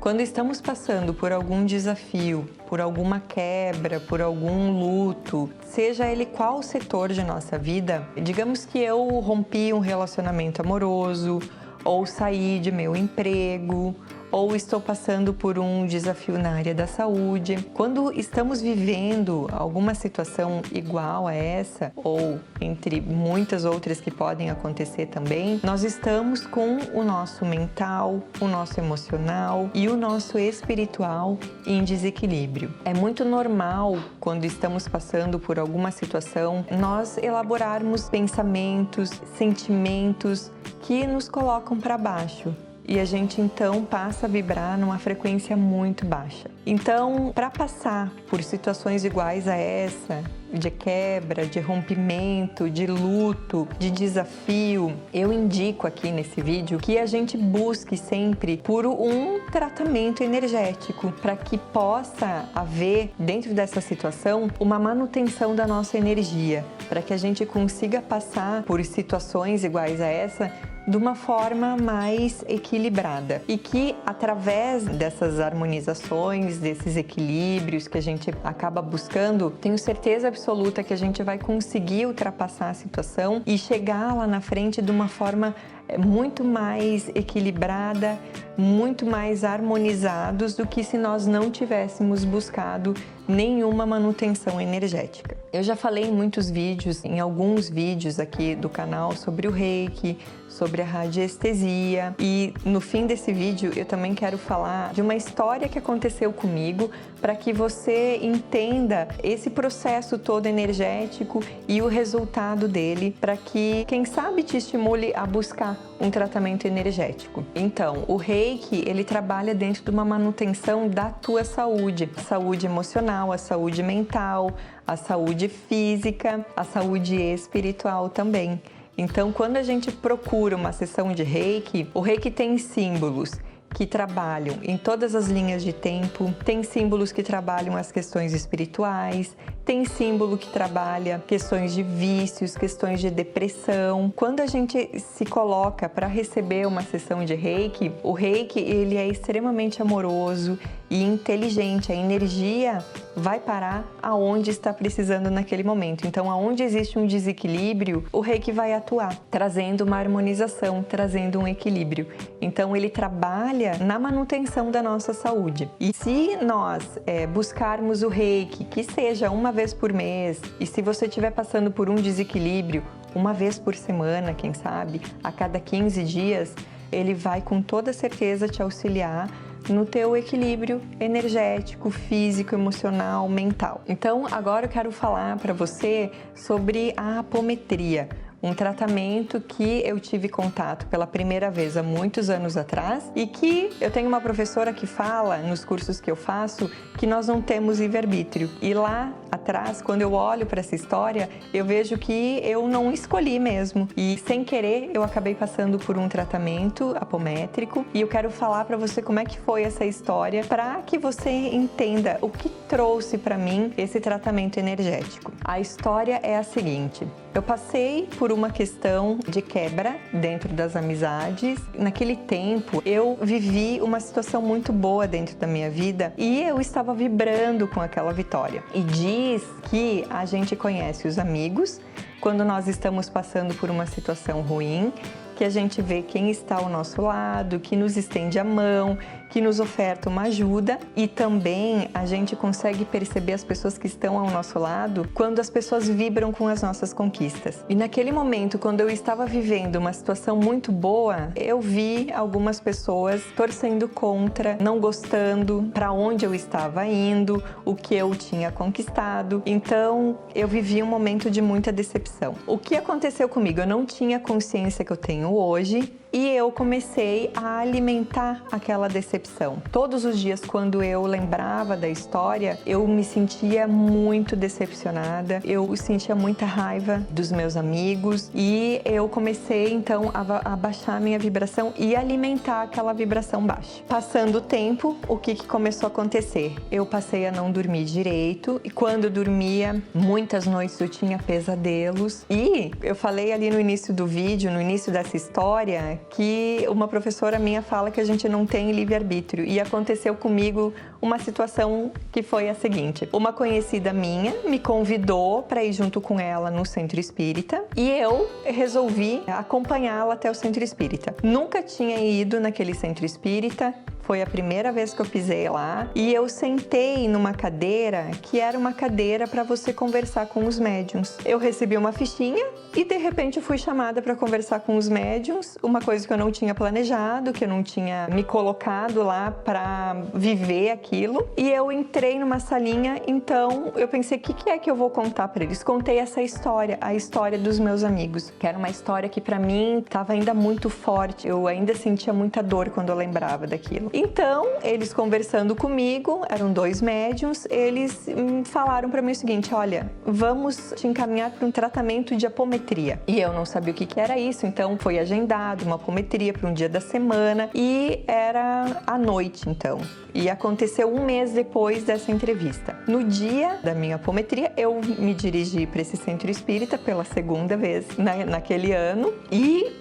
Quando estamos passando por algum desafio, por alguma quebra, por algum luto, seja ele qual setor de nossa vida, digamos que eu rompi um relacionamento amoroso, ou saí de meu emprego, ou estou passando por um desafio na área da saúde. Quando estamos vivendo alguma situação igual a essa, ou entre muitas outras que podem acontecer também, nós estamos com o nosso mental, o nosso emocional e o nosso espiritual em desequilíbrio. É muito normal, quando estamos passando por alguma situação, nós elaborarmos pensamentos, sentimentos que nos colocam para baixo. E a gente então passa a vibrar numa frequência muito baixa. Então, para passar por situações iguais a essa, de quebra, de rompimento, de luto, de desafio, eu indico aqui nesse vídeo que a gente busque sempre por um tratamento energético, para que possa haver, dentro dessa situação, uma manutenção da nossa energia, para que a gente consiga passar por situações iguais a essa de uma forma mais equilibrada e que através dessas harmonizações, desses equilíbrios que a gente acaba buscando, tenho certeza absoluta que a gente vai conseguir ultrapassar a situação e chegar lá na frente de uma forma muito mais equilibrada, muito mais harmonizados do que se nós não tivéssemos buscado nenhuma manutenção energética. Eu já falei em muitos vídeos, em alguns vídeos aqui do canal sobre o Reiki, sobre a radiestesia, e no fim desse vídeo eu também quero falar de uma história que aconteceu comigo para que você entenda esse processo todo energético e o resultado dele, para que, quem sabe, te estimule a buscar um tratamento energético. Então, o Reiki, ele trabalha dentro de uma manutenção da tua saúde, a saúde emocional, a saúde mental, a saúde física, a saúde espiritual também. Então, quando a gente procura uma sessão de Reiki, o Reiki tem símbolos que trabalham em todas as linhas de tempo, tem símbolos que trabalham as questões espirituais, tem símbolo que trabalha questões de vícios, questões de depressão. Quando a gente se coloca para receber uma sessão de Reiki, o Reiki, ele é extremamente amoroso e inteligente. A energia vai parar aonde está precisando naquele momento. Então, aonde existe um desequilíbrio, o Reiki vai atuar, trazendo uma harmonização, trazendo um equilíbrio. Então, ele trabalha na manutenção da nossa saúde. E se nós buscarmos o Reiki, que seja uma vez por mês, e se você estiver passando por um desequilíbrio, uma vez por semana, quem sabe, a cada 15 dias, ele vai com toda certeza te auxiliar no teu equilíbrio energético, físico, emocional, mental. Então, agora eu quero falar para você sobre a apometria, um tratamento que eu tive contato pela primeira vez há muitos anos atrás e que eu tenho uma professora que fala nos cursos que eu faço que nós não temos livre-arbítrio. E lá atrás, quando eu olho para essa história, eu vejo que eu não escolhi mesmo. E sem querer, eu acabei passando por um tratamento apométrico e eu quero falar para você como é que foi essa história para que você entenda o que trouxe para mim esse tratamento energético. A história é a seguinte: eu passei por uma questão de quebra dentro das amizades. Naquele tempo, eu vivi uma situação muito boa dentro da minha vida e eu estava vibrando com aquela vitória. E diz que a gente conhece os amigos quando nós estamos passando por uma situação ruim, que a gente vê quem está ao nosso lado, que nos estende a mão, que nos oferta uma ajuda, e também a gente consegue perceber as pessoas que estão ao nosso lado quando as pessoas vibram com as nossas conquistas. E naquele momento, quando eu estava vivendo uma situação muito boa, eu vi algumas pessoas torcendo contra, não gostando para onde eu estava indo, o que eu tinha conquistado. Então, eu vivi um momento de muita decepção. O que aconteceu comigo? Eu não tinha a consciência que eu tenho hoje. E eu comecei a alimentar aquela decepção. Todos os dias, quando eu lembrava da história, eu me sentia muito decepcionada, eu sentia muita raiva dos meus amigos e eu comecei então a baixar a minha vibração e alimentar aquela vibração baixa. Passando o tempo, o que começou a acontecer? Eu passei a não dormir direito e quando dormia, muitas noites eu tinha pesadelos. E eu falei ali no início do vídeo, no início dessa história, história que uma professora minha fala que a gente não tem livre-arbítrio, e aconteceu comigo uma situação que foi a seguinte: uma conhecida minha me convidou para ir junto com ela no centro espírita e eu resolvi acompanhá-la até o centro espírita. Nunca tinha ido naquele centro espírita. Foi a primeira vez que eu pisei lá e eu sentei numa cadeira que era uma cadeira para você conversar com os médiuns. Eu recebi uma fichinha e de repente fui chamada para conversar com os médiuns, uma coisa que eu não tinha planejado, que eu não tinha me colocado lá para viver aquilo. E eu entrei numa salinha, então eu pensei, o que é que eu vou contar para eles? Contei essa história, a história dos meus amigos, que era uma história que para mim estava ainda muito forte. Eu ainda sentia muita dor quando eu lembrava daquilo. Então, eles conversando comigo, eram 2 médiuns, eles falaram para mim o seguinte: olha, vamos te encaminhar para um tratamento de apometria. E eu não sabia o que era isso, então foi agendado uma apometria para um dia da semana e era à noite, então. E aconteceu 1 mês depois dessa entrevista. No dia da minha apometria, eu me dirigi para esse centro espírita pela 2ª vez naquele ano e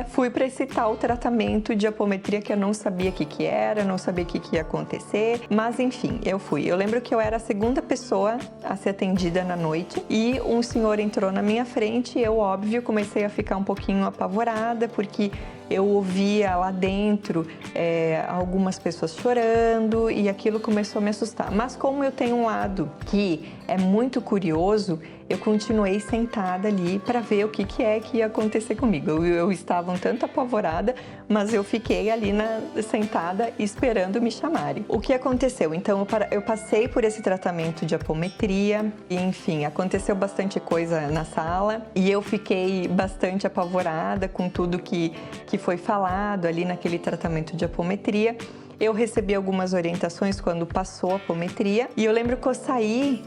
fui para esse tal tratamento de apometria que eu não sabia o que era, não sabia o que ia acontecer, mas enfim, eu fui. Eu lembro que eu era a 2ª pessoa a ser atendida na noite e um senhor entrou na minha frente e eu, óbvio, comecei a ficar um pouquinho apavorada porque eu ouvia lá dentro algumas pessoas chorando e aquilo começou a me assustar. Mas como eu tenho um lado que é muito curioso, eu continuei sentada ali para ver o que ia acontecer comigo. Eu estava um tanto apavorada, mas eu fiquei ali sentada esperando me chamarem. O que aconteceu? Então eu passei por esse tratamento de apometria, e, enfim, aconteceu bastante coisa na sala e eu fiquei bastante apavorada com tudo que foi falado ali naquele tratamento de apometria. Eu recebi algumas orientações quando passou a apometria e eu lembro que eu saí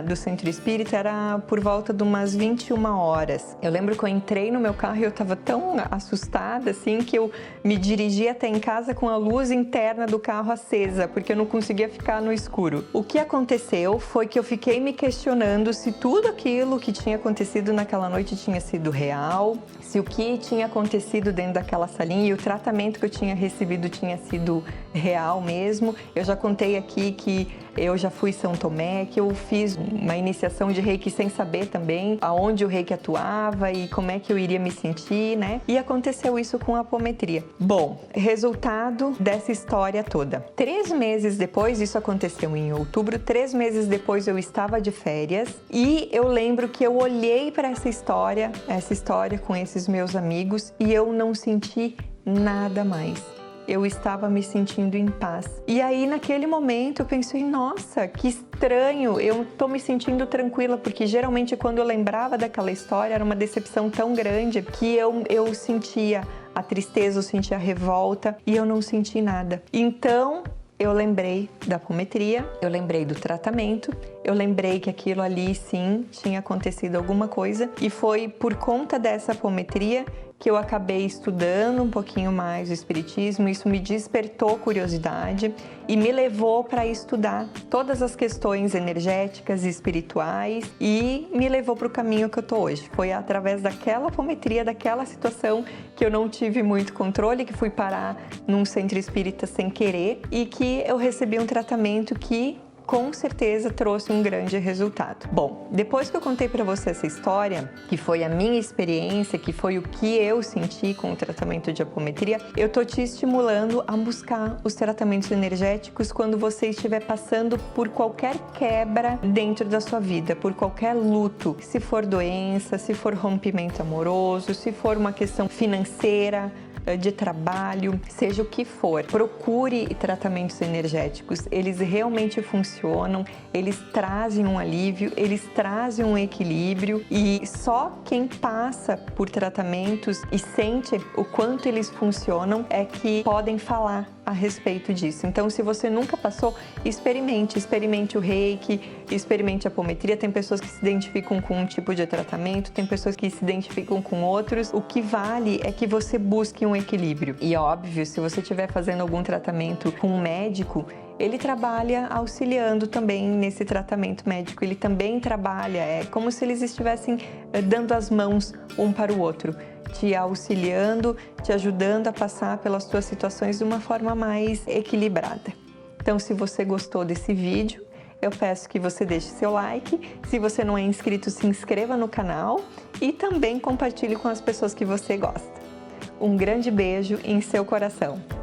do centro espírita, era por volta de umas 21 horas. Eu lembro que eu entrei no meu carro e eu estava tão assustada assim que eu me dirigi até em casa com a luz interna do carro acesa, porque eu não conseguia ficar no escuro. O que aconteceu foi que eu fiquei me questionando se tudo aquilo que tinha acontecido naquela noite tinha sido real, se o que tinha acontecido dentro daquela salinha e o tratamento que eu tinha recebido tinha sido real mesmo. Eu já contei aqui que eu já fui São Tomé, que eu fiz uma iniciação de Reiki sem saber também aonde o Reiki atuava e como é que eu iria me sentir, né? E aconteceu isso com a apometria. Bom, resultado dessa história toda. 3 meses depois, isso aconteceu em outubro, 3 meses depois eu estava de férias e eu lembro que eu olhei para essa história com esses meus amigos e eu não senti nada mais. Eu estava me sentindo em paz. E aí, naquele momento, eu pensei, nossa, que estranho, eu tô me sentindo tranquila, porque geralmente quando eu lembrava daquela história, era uma decepção tão grande que eu sentia a tristeza, eu sentia a revolta e eu não senti nada. Então, eu lembrei da apometria, eu lembrei do tratamento, eu lembrei que aquilo ali, sim, tinha acontecido alguma coisa e foi por conta dessa apometria que eu acabei estudando um pouquinho mais o espiritismo. Isso me despertou curiosidade e me levou para estudar todas as questões energéticas e espirituais e me levou para o caminho que eu tô hoje. Foi através daquela apometria, daquela situação que eu não tive muito controle, que fui parar num centro espírita sem querer e que eu recebi um tratamento que com certeza trouxe um grande resultado. Bom, depois que eu contei para você essa história, que foi a minha experiência, que foi o que eu senti com o tratamento de apometria, eu tô te estimulando a buscar os tratamentos energéticos quando você estiver passando por qualquer quebra dentro da sua vida, por qualquer luto, se for doença, se for rompimento amoroso, se for uma questão financeira, de trabalho, seja o que for. Procure tratamentos energéticos, eles realmente funcionam, eles trazem um alívio, eles trazem um equilíbrio e só quem passa por tratamentos e sente o quanto eles funcionam é que podem falar a respeito disso. Então, se você nunca passou, experimente o Reiki, experimente a apometria. Tem pessoas que se identificam com um tipo de tratamento, tem pessoas que se identificam com outros. O que vale é que você busque um equilíbrio. E óbvio, se você estiver fazendo algum tratamento com um médico, ele trabalha auxiliando também nesse tratamento médico, ele também trabalha, é como se eles estivessem dando as mãos um para o outro. te auxiliando, te ajudando a passar pelas tuas situações de uma forma mais equilibrada. Então, se você gostou desse vídeo, eu peço que você deixe seu like. Se você não é inscrito, se inscreva no canal e também compartilhe com as pessoas que você gosta. Um grande beijo em seu coração!